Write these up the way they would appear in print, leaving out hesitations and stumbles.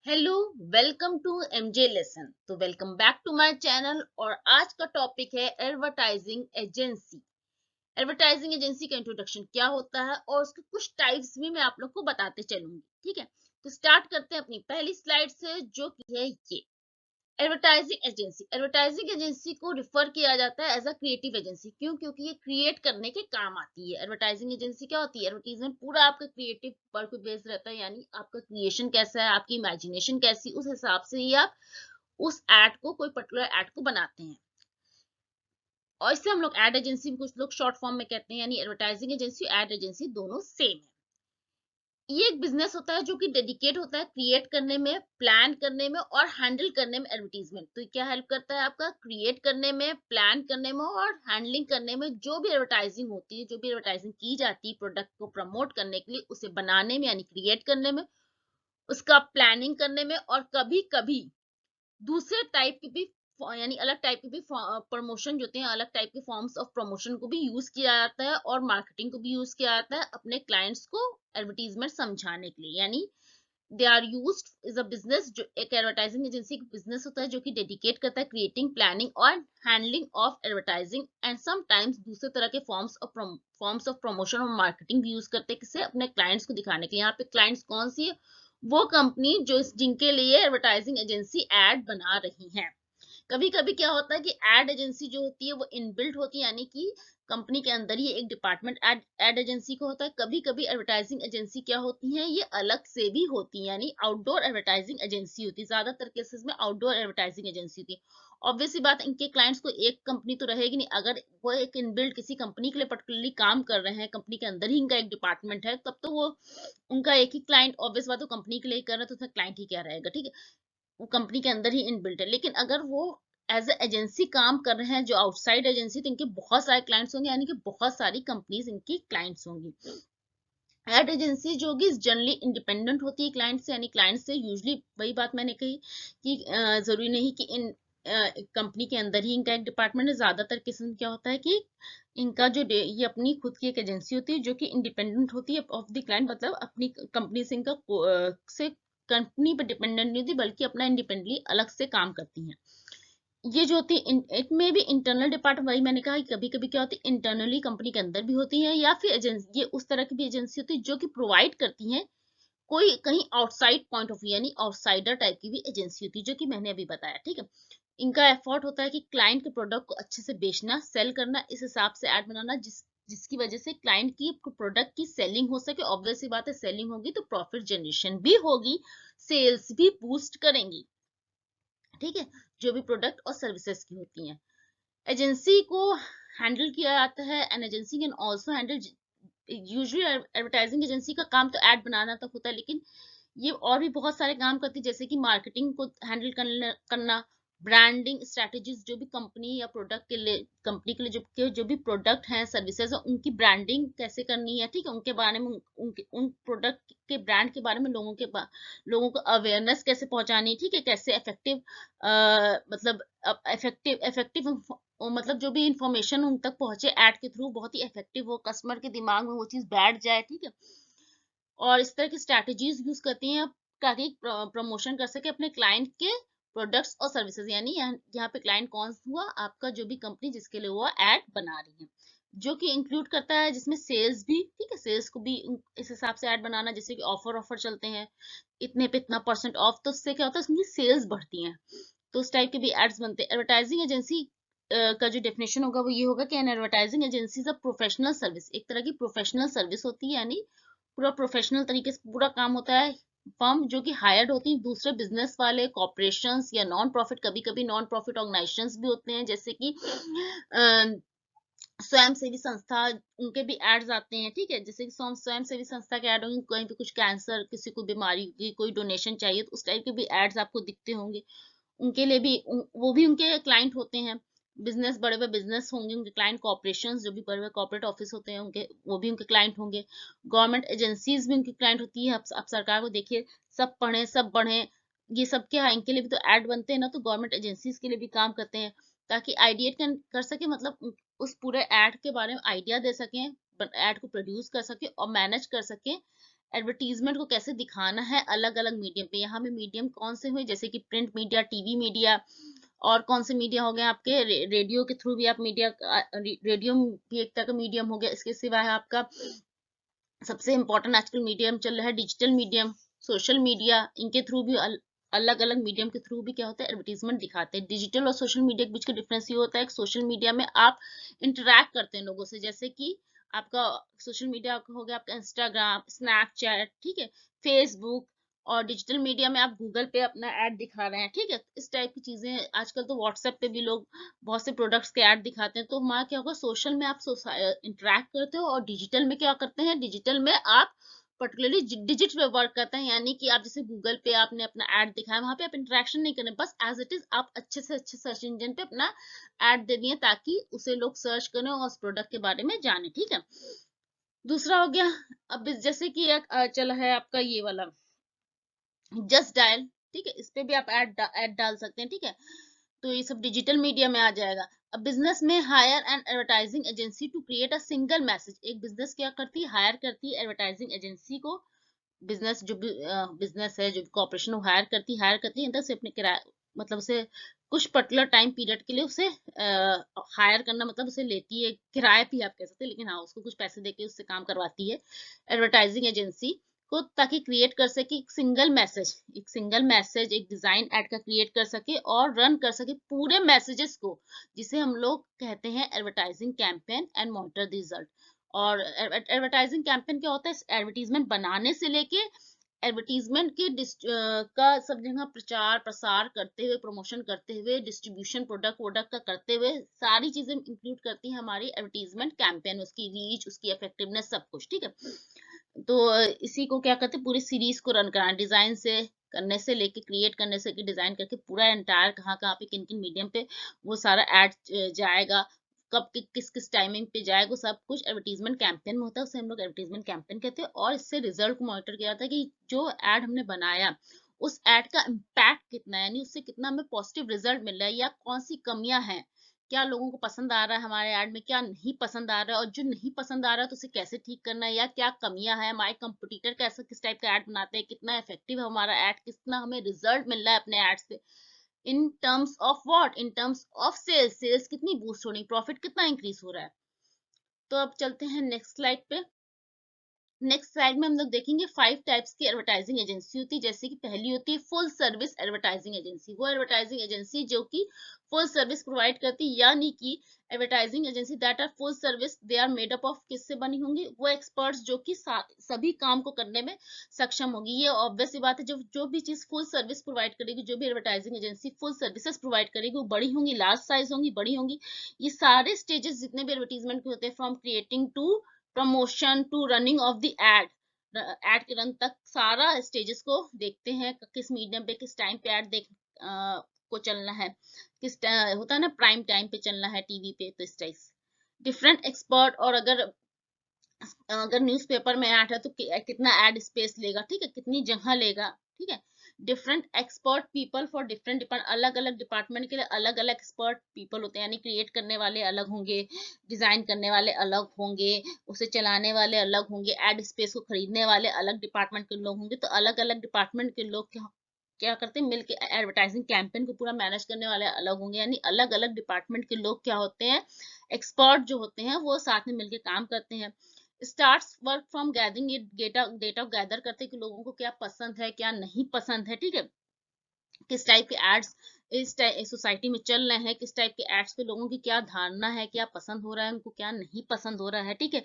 Hello, welcome to MJ lesson. तो welcome back to my channel. और आज का टॉपिक है एडवर्टाइजिंग एजेंसी। एडवर्टाइजिंग एजेंसी का इंट्रोडक्शन क्या होता है और उसके कुछ टाइप्स भी मैं आप लोग को बताते चलूंगी। ठीक है, तो स्टार्ट करते हैं अपनी पहली स्लाइड से, जो कि है ये एडवर्टाइजिंग एजेंसी को रिफर किया जाता है एज अ क्रिएटिव एजेंसी। क्यों? क्योंकि ये क्रिएट करने के काम आती है। एडवर्टाइजिंग एजेंसी क्या होती है? एडवर्टीजमेंट पूरा आपका क्रिएटिव वर्क पे बेस्ड रहता है, यानी आपका क्रिएशन कैसा है, आपकी इमेजिनेशन कैसी, उस हिसाब से ही आप उस एड को, कोई पर्टिकुलर एड को बनाते हैं। और इससे हम लोग एड एजेंसी, कुछ लोग शॉर्ट फॉर्म में कहते हैं, यानी एडवर्टाइजिंग एजेंसी एड एजेंसी दोनों सेम है। ये एक बिजनेस होता है जो कि डेडिकेट होता है क्रिएट करने में, प्लान करने में और हैंडल करने में एडवर्टीजमेंट। तो ये क्या हेल्प करता है आपका? क्रिएट करने में, प्लान करने में और हैंडलिंग करने में। जो भी एडवर्टाइजिंग होती है, जो भी एडवर्टाइजिंग की जाती है प्रोडक्ट को प्रमोट करने के लिए, उसे बनाने में यानी क्रिएट करने में, उसका प्लानिंग करने में, और कभी कभी दूसरे टाइप की भी यानी अलग टाइप की भी प्रमोशन जो होते हैं, अलग टाइप के फॉर्म्स ऑफ प्रमोशन को भी यूज किया जाता है और मार्केटिंग को भी यूज किया जाता है अपने क्लाइंट्स को एडवर्टीजमेंट समझाने के लिए। यानी they are used is a business. जो एक एडवर्टाइजिंग एजेंसी का बिजनेस होता है जो कि डेडिकेट करता है क्रिएटिंग, प्लानिंग और handling of advertising and sometimes दूसरे तरह के फॉर्म्स ऑफ प्रमोशन और मार्केटिंग भी यूज करते हैं, किसे? अपने क्लाइंट्स को दिखाने के लिए। यहाँ पे क्लाइंट्स कौन सी है? वो कंपनी जो जिनके लिए एडवर्टाइजिंग एजेंसी एड बना रही है। कभी कभी क्या होता है कि एड एजेंसी जो होती है वो इनबिल्ट होती है, यानी कि कंपनी के अंदर ही एक डिपार्टमेंट एड एजेंसी को होता है। कभी कभी एडवर्टाइजिंग एजेंसी क्या होती है, ये अलग से भी होती है, यानी आउटडोर एडवर्टाइजिंग एजेंसी होती है। ज्यादातर केसेस में आउटडोर एडवर्टाइजिंग एजेंसी होती है। ऑब्वियसली बात, इनके क्लाइंट्स को एक कंपनी तो रहेगी नहीं। अगर वो एक इनबिल्ट किसी कंपनी के लिए पर्टिकुलरली काम कर रहे हैं, कंपनी के अंदर ही इनका एक डिपार्टमेंट है, तब तो वो उनका एक ही क्लाइंट, ऑब्वियस बात, वो कंपनी के लिए ही कर रहे हैं, तो उसमें क्लाइंट ही क्या रहेगा। ठीक है, वो कंपनी के अंदर ही इनबिल्ट है। लेकिन अगर वो एज ए एजेंसी काम कर रहे हैं, जो आउटसाइड एजेंसी, तो इनके बहुत सारे क्लाइंट्स होंगे, यानी कि बहुत सारी कंपनीज इनकी क्लाइंट्स होंगी। एड एजेंसी जो कि जनरली इंडिपेंडेंट होती है क्लाइंट से, यानी क्लाइंट से यूजली, वही बात मैंने कही कि जरूरी नहीं कि इन कंपनी के अंदर ही इनका एक डिपार्टमेंट है। ज्यादातर किस्म क्या होता है कि इनका जो ये अपनी खुद की एक एजेंसी होती है जो कि इंडिपेंडेंट होती है ऑफ द क्लाइंट, मतलब अपनी कंपनी से इनका से कंपनी पर डिपेंडेंट नहीं होती, बल्कि अपना इंडिपेंडेंटली अलग से काम करती हैं। ये जो होती है इट में भी इंटरनल डिपार्टमेंट, वही मैंने कहा कि कभी कभी क्या होती है इंटरनली कंपनी के अंदर भी होती है, या फिर एजेंसी, ये उस तरह की भी एजेंसी होती है जो कि प्रोवाइड करती है कोई कहीं आउटसाइड पॉइंट ऑफ व्यू, यानी आउटसाइडर टाइप की भी एजेंसी होती है, जो कि मैंने अभी बताया। ठीक है, इनका एफर्ट होता है कि क्लाइंट के प्रोडक्ट को अच्छे से बेचना, सेल करना, इस हिसाब से ऐड बनाना जिसकी वजह से क्लाइंट की प्रोडक्ट की सेलिंग हो सके। ऑब्वियस सी बात है, सेलिंग होगी तो प्रॉफिट जनरेशन भी होगी, सेल्स भी बूस्ट करेंगी। ठीक है, जो भी प्रोडक्ट और सर्विसेज की होती हैं, एजेंसी को हैंडल किया जाता है। An agency can also handle, usually advertising agency का काम तो ऐड बनाना तक होता है, लेकिन ये और भी बहुत सारे काम करती है, जैसे कि मार्केटिंग को हैंडल करना, ब्रांडिंग स्ट्रेटजीज, जो भी कंपनी या प्रोडक्ट के लिए, कंपनी के लिए जो भी प्रोडक्ट हैं, सर्विसेज है, उनकी ब्रांडिंग कैसे करनी है। ठीक है, उनके बारे में, उनके उन प्रोडक्ट के ब्रांड के बारे में लोगों को अवेयरनेस कैसे पहुंचानी है। ठीक है, कैसे इफेक्टिव, मतलब इफेक्टिव मतलब जो भी इंफॉर्मेशन उन तक पहुंचे एड के थ्रू बहुत ही इफेक्टिव हो, कस्टमर के दिमाग में वो चीज बैठ जाए। ठीक है, और इस तरह की स्ट्रैटेजीज यूज करती हैं ताकि प्रमोशन कर सके अपने क्लाइंट के प्रोडक्ट्स और सर्विसेज। यानी यहाँ पे क्लाइंट कौन हुआ? आपका जो भी कंपनी जिसके लिए वो ऐड बना रही है, जो कि इंक्लूड करता है जिसमें सेल्स भी। ठीक है, सेल्स को भी इस हिसाब से ऐड बनाना, जैसे कि ऑफर चलते हैं, इतने पे इतना परसेंट ऑफ, तो उससे क्या होता है, उसकी सेल्स बढ़ती हैं, तो उस टाइप के भी एड्स बनते हैं। एडवर्टाइजिंग एजेंसी का जो डेफिनेशन होगा वो ये होगा कि N advertising agency is a professional service, एक तरह की प्रोफेशनल सर्विस होती है, यानी पूरा प्रोफेशनल तरीके से पूरा काम होता है। फर्म जो कि हायर्ड होती है दूसरे बिजनेस वाले, कॉर्पोरेशंस या नॉन प्रॉफिट, कभी कभी नॉन प्रॉफिट ऑर्गेनाइजेशंस भी होते हैं, जैसे कि स्वयं सेवी संस्था, उनके भी एड्स आते हैं। ठीक है, जैसे कि स्वयं सेवी संस्था के ऐड होंगे, कहीं पे कुछ कैंसर, किसी को बीमारी होगी, कोई डोनेशन चाहिए, तो उस टाइप के भी एड्स आपको दिखते होंगे। उनके लिए भी वो भी उनके क्लाइंट होते हैं। बिजनेस, बड़े बड़े बिजनेस होंगे उनके क्लाइंट, कॉर्पोरेशंस जो भी बड़े बड़े कॉर्पोरेट ऑफिस होते हैं उनके, वो भी उनके क्लाइंट होंगे। गवर्नमेंट एजेंसीज भी उनकी क्लाइंट होती है। अब सरकार को देखिए, सब पढ़े सब बढ़े, ये सब क्या है, इनके लिए भी तो ऐड बनते हैं ना, तो गवर्नमेंट एजेंसीज के लिए भी काम करते हैं, ताकि आइडिएट कर सके, मतलब उस पूरे ऐड के बारे में आइडिया दे सकें, ऐड को प्रोड्यूस कर सके और मैनेज कर सके एडवर्टीजमेंट को कैसे दिखाना है अलग अलग मीडियम पे। यहाँ पे मीडियम कौन से हुए, जैसे कि प्रिंट मीडिया, टीवी मीडिया, और कौन से मीडिया हो गए आपके, रेडियो के थ्रू भी आप मीडिया, रेडियो भी एक तरह का मीडियम हो गया। इसके सिवा है आपका सबसे इम्पोर्टेंट आजकल मीडियम चल रहा है डिजिटल मीडियम, सोशल मीडिया। इनके थ्रू भी अलग अलग मीडियम के थ्रू भी क्या होता है, एडवर्टीजमेंट दिखाते हैं। डिजिटल और सोशल मीडिया के बीच का डिफरेंस ये होता है कि सोशल मीडिया में आप इंटरैक्ट करते हैं लोगों से, जैसे कि आपका सोशल मीडिया हो गया आपका इंस्टाग्राम, स्नैपचैट, ठीक है, फेसबुक। और डिजिटल मीडिया में आप गूगल पे अपना ऐड दिखा रहे हैं, ठीक है, इस टाइप की चीजें। आजकल तो व्हाट्सएप पे भी लोग बहुत से प्रोडक्ट्स के ऐड दिखाते हैं। तो हमारा क्या होगा, सोशल में आप इंटरैक्ट करते हो, और डिजिटल में क्या करते हैं, डिजिटल में आप पर्टिकुलरली डिजिट पे वर्क करते हैं। यानी कि आप जैसे गूगल पे आपने अपना ऐड दिखाया, वहां पे आप इंटरेक्शन नहीं करें, बस एज इट इज आप अच्छे से अच्छे सर्च इंजन पे अपना ऐड दे दिए ताकि उसे लोग सर्च करें और उस प्रोडक्ट के बारे में जाने, ठीक है। दूसरा हो गया, अब जैसे कि एक चला है आपका ये वाला जस्ट डायल, ठीक है, इस पे भी आप ऐड डाल सकते हैं, ठीक है। तो ये सब डिजिटल मीडिया में आ जाएगा। अब बिजनेस में hire and advertising agency to create a single message. एक बिजनेस क्या करती है, हायर करती है एडवर्टाइजिंग एजेंसी को। बिजनेस जो बिजनेस है, जो कॉर्पोरेशन वो हायर करती है अंदर से अपने किराए, मतलब उसे कुछ पर्टिकुलर टाइम पीरियड के लिए उसे हायर करना, मतलब उसे लेती है, किराए भी आप कह सकते हैं, लेकिन हाँ उसको कुछ पैसे देके उससे काम करवाती है एडवर्टाइजिंग एजेंसी को, ताकि क्रिएट कर सके एक सिंगल मैसेज एक डिजाइन ऐड का क्रिएट कर सके और रन कर सके पूरे मैसेजेस को, जिसे हम लोग कहते हैं advertising campaign, and monitor the result. और एडवर्टाइजिंग कैंपेन क्या होता है, एडवर्टीजमेंट बनाने से लेके एडवर्टीजमेंट के का सब जगह प्रचार प्रसार करते हुए, प्रमोशन करते हुए, डिस्ट्रीब्यूशन प्रोडक्ट प्रोडक्ट का करते हुए, सारी चीजें इंक्लूड करती है हमारी एडवर्टीजमेंट कैंपेन, उसकी रीच, उसकी इफेक्टिवनेस, सब कुछ, ठीक है। तो इसी को क्या करते हैं, पूरी सीरीज को रन कराना, डिजाइन से करने से लेके, क्रिएट करने से डिजाइन करके, पूरा एंटायर कहाँ कहाँ पे किन किन मीडियम पे वो सारा एड जाएगा, कब किस किस टाइमिंग पे जाएगा, सब कुछ एडवर्टीजमेंट कैंपेन में होता है, उसे हम लोग एडवर्टीजमेंट कैंपेन कहते हैं। और इससे रिजल्ट को मॉनिटर किया जाता है कि जो एड हमने बनाया उस एड का इम्पैक्ट कितना है, यानी उससे कितना हमें पॉजिटिव रिजल्ट मिल रहा है, या कौन सी कमियां हैं, क्या लोगों को पसंद आ रहा है हमारे ऐड में, क्या नहीं पसंद आ रहा है, और जो नहीं पसंद आ रहा है तो उसे कैसे ठीक करना है, या क्या कमियां हैं, हमारे कंपटीटर कैसा किस टाइप का ऐड बनाते हैं, कितना इफेक्टिव है हमारा ऐड, कितना हमें रिजल्ट मिल रहा है अपने ऐड से, in terms of what, in terms of sales कितनी बूस्ट हो रही, प्रॉफिट कितना इंक्रीज हो रहा है। तो अब चलते हैं नेक्स्ट स्लाइड पे। नेक्स्ट स्लाइड में हम लोग देखेंगे 5 टाइप्स की एडवर्टाइजिंग एजेंसी होती है। जैसे कि पहली होती है फुल सर्विस एडवर्टाइजिंग एजेंसी, वो एडवर्टाइजिंग एजेंसी जो कि फुल सर्विस प्रोवाइड करती है, यानी कि advertising agency that are full service, they are made up of किससे बनी होंगी, वो एक्सपर्ट्स जो कि सभी काम को करने में सक्षम होगी। ये ऑब्वियस सी बात है, जो भी चीज फुल सर्विस प्रोवाइड करेगी, जो भी advertising agency full services provide करेगी, वो बड़ी होंगी, लार्ज साइज होंगी, बड़ी होंगी। ये सारे स्टेजेस जितने भी एडवर्टीजमेंट के होते हैं, from creating to promotion to running of the ad के रन तक, सारा स्टेजेस को देखते हैं, किस मीडियम पे किस टाइम पे ऐड को चलना है, होता है ना प्राइम टाइम पे चलना है टीवी पे, तो इस टाइप डिफरेंट एक्सपर्ट। और अगर न्यूज़पेपर में ऐड है तो कितना ऐड स्पेस लेगा, ठीक है, कितनी जगह लेगा, ठीक है। Different expert people for different department, अलग अलग डिपार्टमेंट के लिए अलग अलग एक्सपर्ट पीपल होते हैं, यानी क्रिएट करने वाले अलग होंगे, डिजाइन करने वाले अलग होंगे, उसे चलाने वाले अलग होंगे, एड स्पेस को खरीदने वाले अलग डिपार्टमेंट के लोग होंगे। तो अलग अलग डिपार्टमेंट के लोग क्या क्या करते हैं, मिलके एडवर्टाइजिंग कैंपेन को पूरा मैनेज करने वाले अलग होंगे, यानी अलग अलग डिपार्टमेंट के लोग क्या होते हैं, एक्सपर्ट जो होते हैं, वो साथ में मिलके काम करते हैं। Starts work from gathering it data gather करते हैं कि लोगों को क्या पसंद है क्या नहीं पसंद है, ठीक है, किस टाइप के एड्स इस सोसाइटी में चल रहे हैं, किस टाइप के एड्स पे लोगों की क्या धारणा है, क्या पसंद हो रहा है उनको, क्या नहीं पसंद हो रहा है, ठीक है।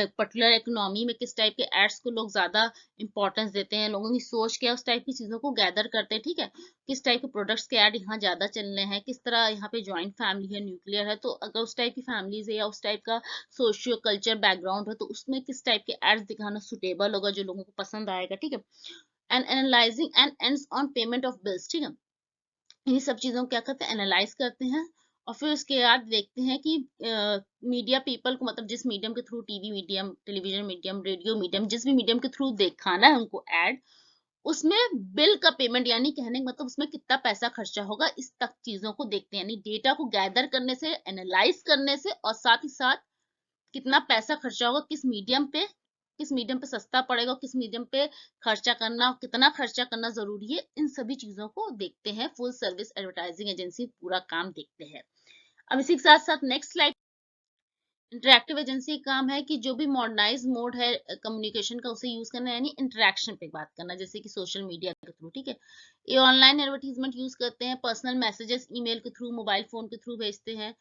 पर्टिकुलर इकोनॉमी में किस टाइप के एड्स को लोग ज्यादा इंपॉर्टेंस देते हैं, लोगों की सोच क्या, उस टाइप की चीजों को गैदर करते हैं, ठीक है। किस टाइप के प्रोडक्ट्स के ऐड यहाँ ज्यादा चल रहे हैं, किस तरह यहाँ पे ज्वाइंट फैमिली है, न्यूक्लियर है, तो अगर उस टाइप की फैमिलीज है या उस टाइप का सोशियो कल्चर बैकग्राउंड है, तो उसमें किस टाइप के एड्स दिखाना सुटेबल होगा, जो लोगों को पसंद आएगा, ठीक है। And analysing and ends on payment of bills, ठीक है। इन सब चीजों को क्या करते हैं, एनालाइज करते हैं, और फिर उसके बाद देखते हैं कि मीडिया पीपल को, मतलब जिस मीडियम के through, TV medium, television medium, radio medium, जिस भी मीडियम के थ्रू दिखाना है उनको ऐड, उसमें बिल का पेमेंट, यानी कहने का मतलब उसमें कितना पैसा खर्चा होगा, इस तक चीजों को देखते हैं, यानी डेटा को गैदर करने से, एनालाइज करने से, और साथ ही साथ कितना पैसा खर्चा होगा किस मीडियम पे, किस मीडियम पे सस्ता पड़ेगा, किस मीडियम पे खर्चा करना, कितना खर्चा करना ज़रूरी है, इन सभी चीज़ों को देखते हैं। फुल सर्विस एडवर्टाइजिंग एजेंसी पूरा काम देखते हैं। अब इसी के साथ-साथ नेक्स्ट स्लाइड, इंटरैक्टिव एजेंसी का काम है कि जो भी मॉडर्नाइज मोड है कम्युनिकेशन का उसे यूज करना, यानी इंटरैक्शन पे बात करना, जैसे कि सोशल मीडिया के थ्रू, ठीक है। ये ऑनलाइन एडवर्टीजमेंट यूज करते हैं, पर्सनल मैसेजेस ईमेल के थ्रू, मोबाइल फोन के थ्रू भेजते हैं,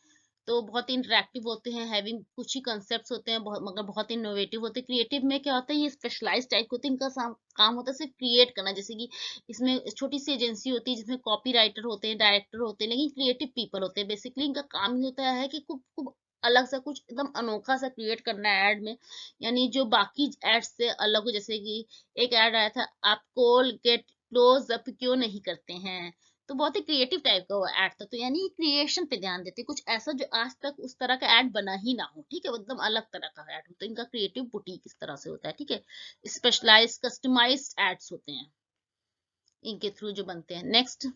तो बहुत ही इंटरैक्टिव होते हैं, हैविंग कुछ ही कंसेप्ट्स होते हैं, बहुत मगर बहुत इनोवेटिव होते हैं। क्रिएटिव में क्या होता है, ये स्पेशलाइज्ड टाइप होते हैं, इनका काम होता है सिर्फ क्रिएट करना, जैसे कि इसमें छोटी सी एजेंसी होती है जिसमें कॉपी राइटर होते हैं, डायरेक्टर होते हैं, लेकिन क्रिएटिव पीपल होते हैं। बेसिकली इनका काम ये होता है कि खूब खूब अलग सा कुछ एकदम अनोखा सा क्रिएट करना है ऐड में, यानी जो बाकी एड्स से अलग हो। जैसे कि एक ऐड आया था, आप कोलगेट क्लोज अप क्यों नहीं करते हैं, तो बहुत ही क्रिएटिव टाइप का वो ऐड था। तो यानी क्रिएशन पे ध्यान देते हैं, कुछ ऐसा जो आज तक उस तरह का ऐड बना ही ना हो, ठीक है, वो एकदम अलग तरह का ऐड हो। तो इनका क्रिएटिव बुटीक इस तरह से होता है, ठीक है। स्पेशलाइज्ड कस्टमाइज्ड एड्स होते हैं इनके थ्रू जो बनते हैं। नेक्स्ट,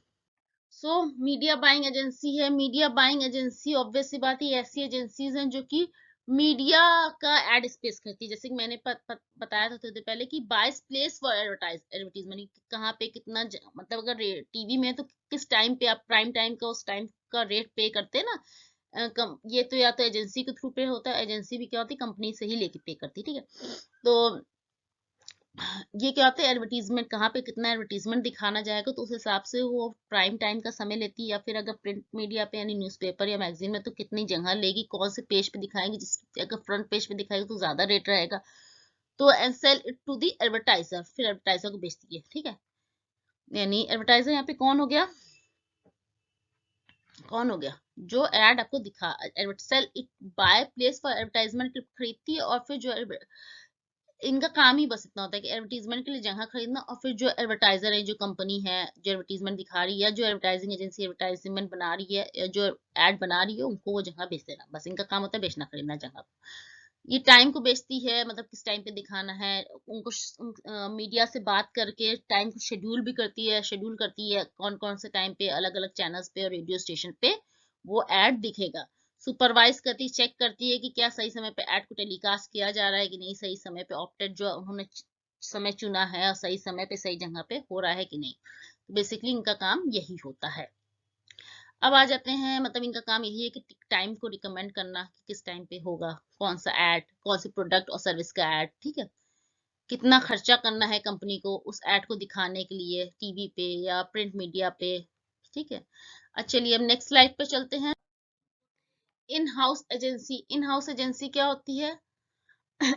सो मीडिया बाइंग एजेंसी है। मीडिया बाइंग एजेंसी ऑब्वियस सी बात है, ये ऐसी एजेंसीज हैं जो कि मीडिया का एड स्पेस करती है। जैसे कि मैंने बताया था थोड़ी देर पहले कि बाइस प्लेस फॉर एडवर्टीजमेंट, कहाँ पे कितना मतलब अगर टीवी में है तो किस टाइम पे आप प्राइम टाइम का उस टाइम का रेट पे करते हैं ना। ये तो या तो एजेंसी के थ्रू पे होता है, एजेंसी भी क्या होती है, कंपनी से ही लेके पे करती है, ठीक है। तो ये क्या होता है, एडवर्टीजमेंट कहाँ पे कितना एडवर्टीजमेंट दिखाना जाएगा, तो उस हिसाब से वो प्राइम टाइम का समय लेती है, या फिर अगर प्रिंट मीडिया पे यानी न्यूज़पेपर या मैगजीन में तो कितनी जगह लेगी, कौन से पेज पे दिखाएंगे, जिस अगर फ्रंट पेज पे दिखाएगी तो ज्यादा रेट रहेगा, तो and sell it to the advertiser, फिर एडवर्टाइजर को बेचती है, ठीक है। यानी एडवर्टाइजर यहाँ पे कौन हो गया, कौन हो गया, जो एड आपको दिखा, sell it by place for advertisement खरीदती है, और फिर जो इनका काम ही बस इतना होता है कि एडवर्टीजमेंट के लिए जगह खरीदना, और फिर जो एडवर्टाइजर है, जो कंपनी है जो एडवर्टीजमेंट दिखा रही है, या जो एडवर्टाइजिंग एजेंसी एडवर्टाइजमेंट बना रही है, या जो एड बना रही है, उनको वो जगह बेच देना। बस इनका काम होता है बेचना खरीदना जगह को। ये टाइम को बेचती है, मतलब किस टाइम पे दिखाना है उनको, मीडिया से बात करके टाइम को शेड्यूल करती है कौन कौन से टाइम पे अलग अलग चैनल्स पे और रेडियो स्टेशन पे वो एड दिखेगा। सुपरवाइज करती, चेक करती है कि क्या सही समय पे ऐड को टेलीकास्ट किया जा रहा है कि नहीं, सही समय पे ऑप्टेड जो उन्होंने समय चुना है और सही समय पे सही जगह पे हो रहा है कि नहीं। तो बेसिकली इनका काम यही होता है। अब आ जाते हैं, मतलब इनका काम यही है कि टाइम को रिकमेंड करना कि किस टाइम पे होगा कौन सा ऐड, कौन से प्रोडक्ट और सर्विस का ऐड, ठीक है। कितना खर्चा करना है कंपनी को उस ऐड को दिखाने के लिए टीवी पे या प्रिंट मीडिया पे, ठीक है। अच्छा चलिए अब नेक्स्ट स्लाइड पे चलते हैं। In house agency, in house agency क्या होती है,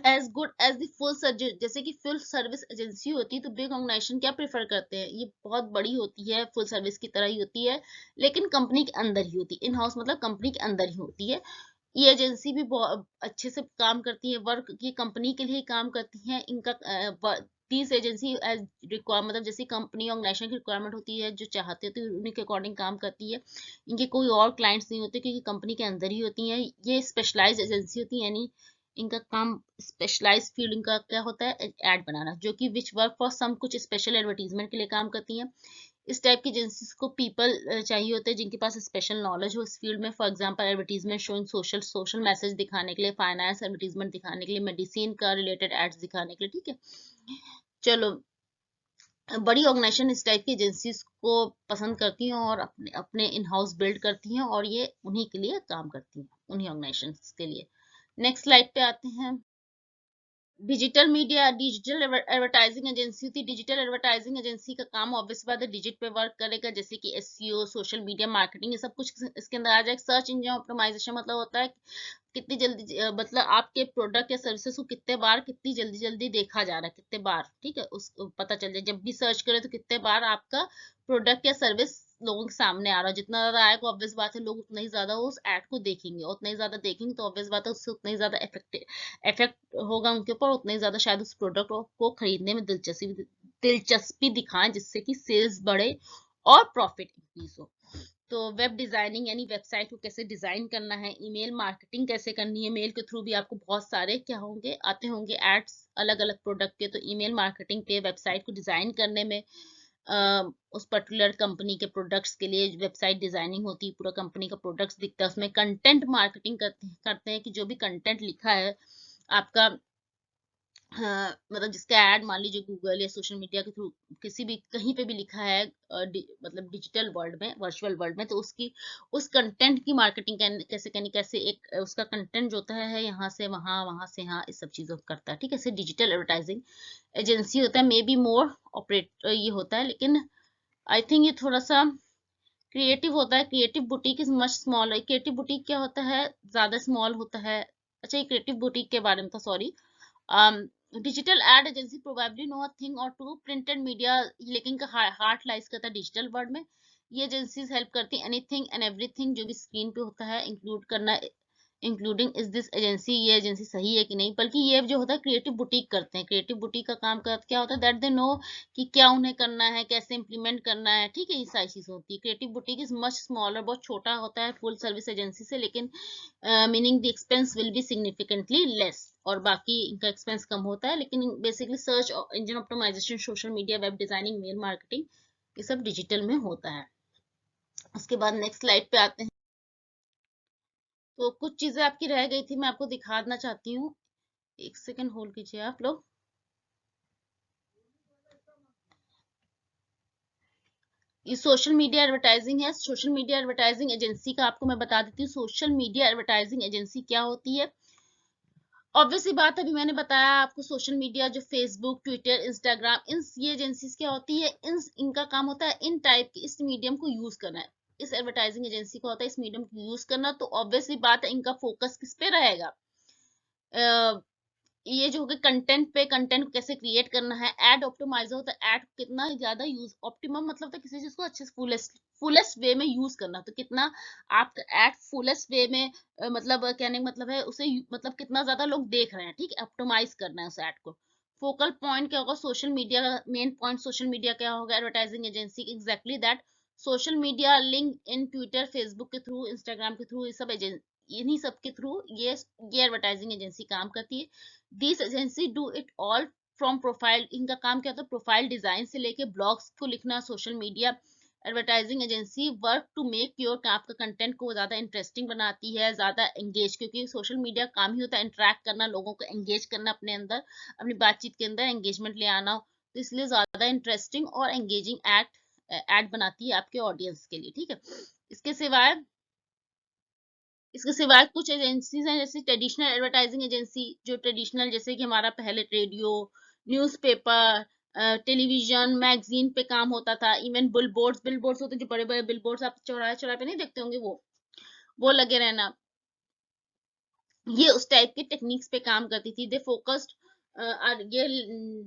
as good as the full service, जैसे कि फुल सर्विस एजेंसी होती है तो बिग ऑर्गेनाइजेशन क्या प्रेफर करते हैं, ये बहुत बड़ी होती है, फुल सर्विस की तरह ही होती है, लेकिन कंपनी के अंदर ही होती है। इन हाउस मतलब कंपनी के अंदर ही होती है। ये एजेंसी भी बहुत अच्छे से काम करती है, वर्क ये कंपनी के लिए काम करती है। इनका तीस एजेंसी एज रिक्वायर, मतलब जैसे कंपनी ऑर्गेनाइजेशन की रिक्वायरमेंट होती है, जो चाहते होते हैं उन्हीं के अकॉर्डिंग काम करती है। इनके कोई और क्लाइंट्स नहीं होते क्योंकि कंपनी के अंदर ही होती हैं। ये स्पेशलाइज एजेंसी होती है, यानी इनका काम स्पेशलाइज फील्ड इनका क्या होता है, एड बनाना, जो कि विच वर्क फॉर सम, कुछ स्पेशल एडवर्टीजमेंट के लिए काम करती हैं। इस टाइप की एजेंसीज को पीपल चाहिए होते हैं जिनके पास स्पेशल नॉलेज हो इस फील्ड में। For example advertisement showing social social message दिखाने के लिए, फाइनेंस एडवर्टीजमेंट दिखाने के लिए, मेडिसिन का रिलेटेड एड्स दिखाने के लिए, ठीक है। चलो, बड़ी ऑर्गेनाइजेशन इस टाइप की एजेंसीज को पसंद करती हैं और अपने अपने इन हाउस बिल्ड करती हैं, और ये उन्हीं के लिए काम करती हैं, उन्हीं ऑर्गेनाइजेशन के लिए। नेक्स्ट स्लाइड पे आते हैं। Digital media, digital advertising agency होती है। डिजिटल एडवर्टाइजिंग एजेंसी का काम ऑब्वियस बात है डिजिट पे वर्क करेगा, जैसे कि एसईओ, सोशल मीडिया मार्केटिंग, ये सब कुछ इसके अंदर आ जाएगा। सर्च इंजन ऑप्टिमाइजेशन मतलब होता है कितनी जल्दी मतलब आपके प्रोडक्ट या सर्विसेज को कितने बार कितनी जल्दी जल्दी देखा जा रहा है, कितने बार, ठीक है, उस पता चल जाए। जब भी सर्च करें तो कितने बार आपका प्रोडक्ट या सर्विस लोगों के सामने आ रहा है। जितना ज्यादा आएगा ऑब्वियस बात है लोग उतना ही ज्यादा उस ऐड को देखेंगे, उतना ही ज्यादा देखेंगे तो ऑब्वियस बात है उससे उतना ही ज्यादा इफेक्ट होगा उनके ऊपर, उतना ही ज्यादा शायद उस प्रोडक्ट को खरीदने में दिलचस्पी दिखाएं, जिससे कि सेल्स बढ़े और प्रॉफिट इंक्रीज हो। तो वेब डिजाइनिंग यानी वेबसाइट को कैसे डिजाइन करना है, ईमेल मार्केटिंग कैसे करनी है, मेल के थ्रू भी आपको बहुत सारे क्या होंगे आते होंगे एड्स अलग अलग प्रोडक्ट के, तो ईमेल मार्केटिंग पे वेबसाइट को डिजाइन करने में उस पर्टिकुलर कंपनी के प्रोडक्ट्स के लिए वेबसाइट डिजाइनिंग होती है, पूरा कंपनी का प्रोडक्ट्स दिखता है उसमें। कंटेंट मार्केटिंग करते हैं कि जो भी कंटेंट लिखा है आपका मतलब जिसका ऐड मान लीजिए गूगल या सोशल मीडिया के थ्रू किसी भी कहीं पे भी लिखा है, मतलब डिजिटल वर्ल्ड में, वर्चुअल वर्ल्ड में, तो उसकी उस कंटेंट की मार्केटिंग कैसे करनी, कैसे एक उसका कंटेंट जो होता है यहाँ से वहाँ, वहाँ से यहाँ, इस सब चीजों को करता है। ठीक है, ऐसे डिजिटल एडवर्टाइजिंग एजेंसी होता है, मे बी मोर ऑपरेट ये होता है, लेकिन आई थिंक ये थोड़ा सा क्रिएटिव होता है। Creative boutique is much small. Creative boutique क्या होता है, ज्यादा स्मॉल होता है। अच्छा, ये क्रिएटिव बुटीक के बारे में था, sorry. Digital ad agency probably no a thing और टू प्रिंटेड मीडिया, लेकिन का हार्ट लाइज करता है डिजिटल वर्ल्ड में। ये एजेंसीज हेल्प करती है एनीथिंग एंड एवरीथिंग जो भी स्क्रीन पे होता है इंक्लूड करना, इंक्लूडिंग इज दिस एजेंसी, ये एजेंसी सही है कि नहीं। बल्कि ये जो होता है क्रिएटिव बुटीक करते हैं। क्रिएटिव बुटीक का काम क्या होता है, दैट दे नो कि क्या उन्हें करना है, कैसे इंप्लीमेंट करना है। ठीक है, ये सारी चीज होती है। Creative boutique is much smaller, बहुत छोटा होता है फुल सर्विस एजेंसी से, लेकिन meaning the expense will be significantly less, और बाकी इनका एक्सपेंस कम होता है। लेकिन basically search engine optimisation, social media, web designing, mail marketing, ये सब डिजिटल में होता है। उसके बाद नेक्स्ट स्लाइड पे आते हैं। तो कुछ चीजें आपकी रह गई थी, मैं आपको दिखाना चाहती हूँ। एक सेकंड होल्ड कीजिए आप लोग। ये सोशल मीडिया एडवर्टाइजिंग है। सोशल मीडिया एडवर्टाइजिंग एजेंसी का आपको मैं बता देती हूँ, सोशल मीडिया एडवर्टाइजिंग एजेंसी क्या होती है। ऑब्वियसली बात, अभी मैंने बताया आपको, सोशल मीडिया जो फेसबुक, ट्विटर, इंस्टाग्राम, इन ये एजेंसीज क्या होती है, इनका काम होता है इन टाइप की, इस मीडियम को यूज करना है। इस एडवर्टाइजिंग एजेंसी का होता है इस मीडियम को यूज करना। तो ऑब्वियसली बात है, इनका फोकस किस पे रहेगा, ये जो होगा कंटेंट पे, कंटेंट को कैसे क्रिएट करना है। एड ऑप्टिमाइजर होता है, एड कितना ज्यादा यूज, ऑप्टिमम मतलब था किसी चीज को अच्छे से फुलेस्ट वे में यूज करना। तो कितना आप एड फुलेस्ट वे में, मतलब कहने का मतलब है उसे मतलब कितना ज्यादा लोग देख रहे हैं। ठीक है, ऑप्टिमाइज करना है उस एड को। फोकल पॉइंट क्या होगा, सोशल मीडिया का मेन पॉइंट। सोशल मीडिया क्या होगा advertising agency, exactly that. Social media link in Twitter, Facebook के थ्रू, इंस्टाग्राम के थ्रू, ये सब इन्हीं सब के थ्रू ये एडवर्टाइजिंग एजेंसी काम करती है। This agency do it all from profile, इनका काम क्या होता है, प्रोफाइल डिजाइन से लेके ब्लॉग्स को लिखना। Social media advertising agency work to make your, आपका कंटेंट को ज्यादा इंटरेस्टिंग बनाती है, ज्यादा एंगेज, क्योंकि सोशल मीडिया काम ही होता है इंटरेक्ट करना, लोगों को एंगेज करना अपने अंदर, अपनी बातचीत के अंदर एंगेजमेंट ले आना। तो इसलिए ज्यादा इंटरेस्टिंग और एंगेजिंग एड बनाती है आपके ऑडियंस के लिए। ठीक है, इसके सिवाय इसके सिवाय कुछ एजेंसीज हैं, जैसे ट्रेडिशनल एडवर्टाइजिंग एजेंसी, जो ट्रेडिशनल जैसे कि हमारा पहले रेडियो, न्यूज़पेपर, टेलीविजन, मैगजीन पे काम होता था। इवन बिलबोर्ड्स होते हैं, जो बड़े बड़े बिलबोर्ड्स आप चौराहे चौराहे पे नहीं देखते होंगे, वो लगे रहना, ये उस टाइप की टेक्निक्स पे काम करती थी। दे फोकस्ड, और ये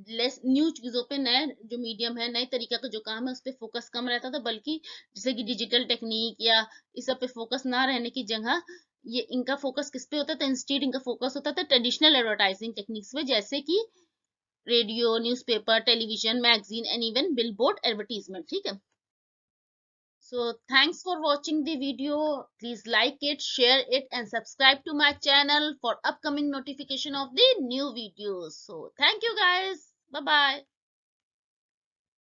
लेस न्यू चीजों पे, नए जो मीडियम है, नए तरीके का जो काम है उस पे फोकस कम रहता था, बल्कि जैसे कि डिजिटल टेक्निक या इस सब पे फोकस ना रहने की जगह ये इनका फोकस किस पे होता था, इंस्टीड इनका फोकस होता था ट्रेडिशनल एडवर्टाइजिंग टेक्निक्स पे, जैसे कि radio, newspaper, television, magazine and even billboard advertisement. ठीक है, so thanks for watching the video. Please like it, share it and subscribe to my channel for upcoming notification of the new videos. So thank you guys. Bye bye.